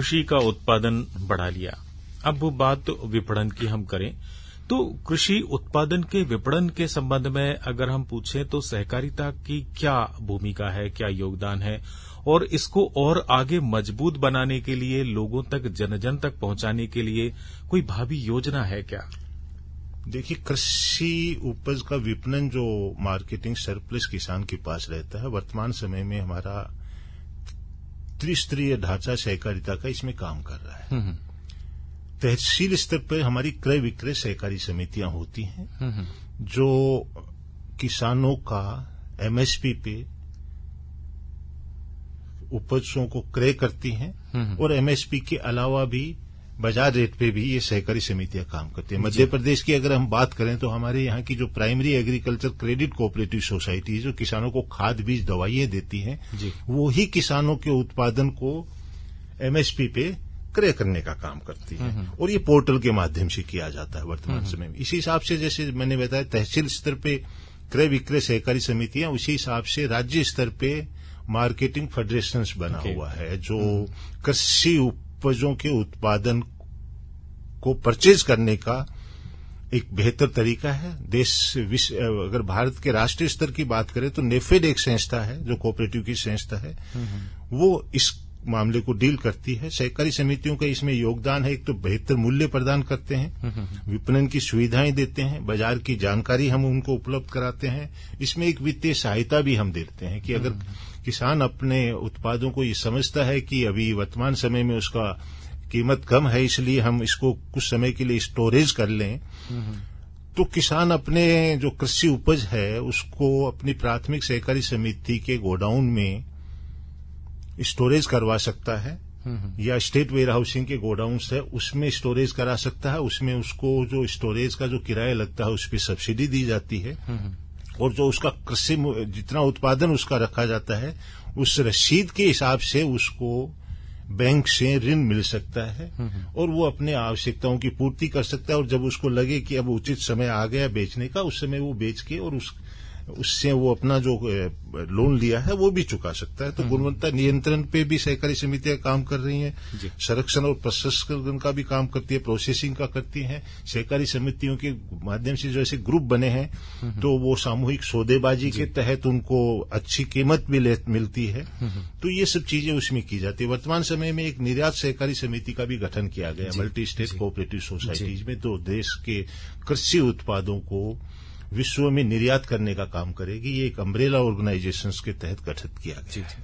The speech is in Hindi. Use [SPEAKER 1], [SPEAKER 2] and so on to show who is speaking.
[SPEAKER 1] कृषि का उत्पादन बढ़ा लिया। अब वो बात विपणन की हम करें तो कृषि उत्पादन के विपणन के संबंध में अगर हम पूछें तो सहकारिता की क्या भूमिका है, क्या योगदान है, और इसको और आगे मजबूत बनाने के लिए, लोगों तक, जन जन तक पहुंचाने के लिए कोई भावी योजना है क्या?
[SPEAKER 2] देखिए, कृषि उपज का विपणन जो मार्केटिंग सरप्लस किसान के पास रहता है, वर्तमान समय में हमारा त्रिस्तरीय ढांचा सहकारिता का इसमें काम कर रहा है। तहसील स्तर पर हमारी क्रय विक्रय सहकारी समितियां होती हैं जो किसानों का एमएसपी पे उपजों को क्रय करती हैं और एमएसपी के अलावा भी बाजार रेट पे भी ये सहकारी समितियां काम करती हैं। मध्य प्रदेश की अगर हम बात करें तो हमारे यहाँ की जो primary agriculture credit cooperative society जो किसानों को खाद बीज दवाइयां देती हैं, वो ही किसानों के उत्पादन को एमएसपी पे क्रय करने का काम करती है और ये पोर्टल के माध्यम से किया जाता है वर्तमान समय में। इसी हिसाब से जैसे मैंने बताया तहसील स्तर पे क्रय विक्रय सहकारी समितियां, उसी हिसाब से राज्य स्तर पे मार्केटिंग फेडरेशन बना हुआ है जो कृषि उपजों के उत्पादन को परचेज करने का एक बेहतर तरीका है। अगर भारत के राष्ट्रीय स्तर की बात करें तो नेफेड एक संस्था है जो कोऑपरेटिव की संस्था है, वो इस मामले को डील करती है। सहकारी समितियों का इसमें योगदान है, एक तो बेहतर मूल्य प्रदान करते हैं, विपणन की सुविधाएं देते हैं, बाजार की जानकारी हम उनको उपलब्ध कराते हैं, इसमें एक वित्तीय सहायता भी हम देते हैं कि अगर किसान अपने उत्पादों को ये समझता है कि अभी वर्तमान समय में उसका कीमत कम है इसलिए हम इसको कुछ समय के लिए स्टोरेज कर लें, तो किसान अपने जो कृषि उपज है उसको अपनी प्राथमिक सहकारी समिति के गोडाउन में स्टोरेज करवा सकता है या स्टेट वेयर हाउसिंग के गोडाउन्स है उसमें स्टोरेज करा सकता है। उसमें उसको जो स्टोरेज का जो किराया लगता है उस पर सब्सिडी दी जाती है और जो उसका कृषि जितना उत्पादन उसका रखा जाता है उस रसीद के हिसाब से उसको बैंक से ऋण मिल सकता है और वो अपने आवश्यकताओं की पूर्ति कर सकता है और जब उसको लगे कि अब उचित समय आ गया बेचने का, उस समय वो बेच के और उससे वो अपना जो लोन लिया है वो भी चुका सकता है। तो गुणवत्ता नियंत्रण पे भी सहकारी समितियां काम कर रही हैं, संरक्षण और प्रसंस्करण का भी काम करती है, प्रोसेसिंग का करती हैं। सहकारी समितियों के माध्यम से जो ऐसे ग्रुप बने हैं तो वो सामूहिक सौदेबाजी के तहत उनको अच्छी कीमत भी मिलती है, तो ये सब चीजें उसमें की जाती है। वर्तमान समय में एक निर्यात सहकारी समिति का भी गठन किया गया मल्टी स्टेट कोऑपरेटिव सोसाइटीज में, तो देश के कृषि उत्पादों को विश्व में निर्यात करने का काम करेगी। ये एक अम्ब्रेला ऑर्गेनाइजेशंस के तहत गठित किया गया है।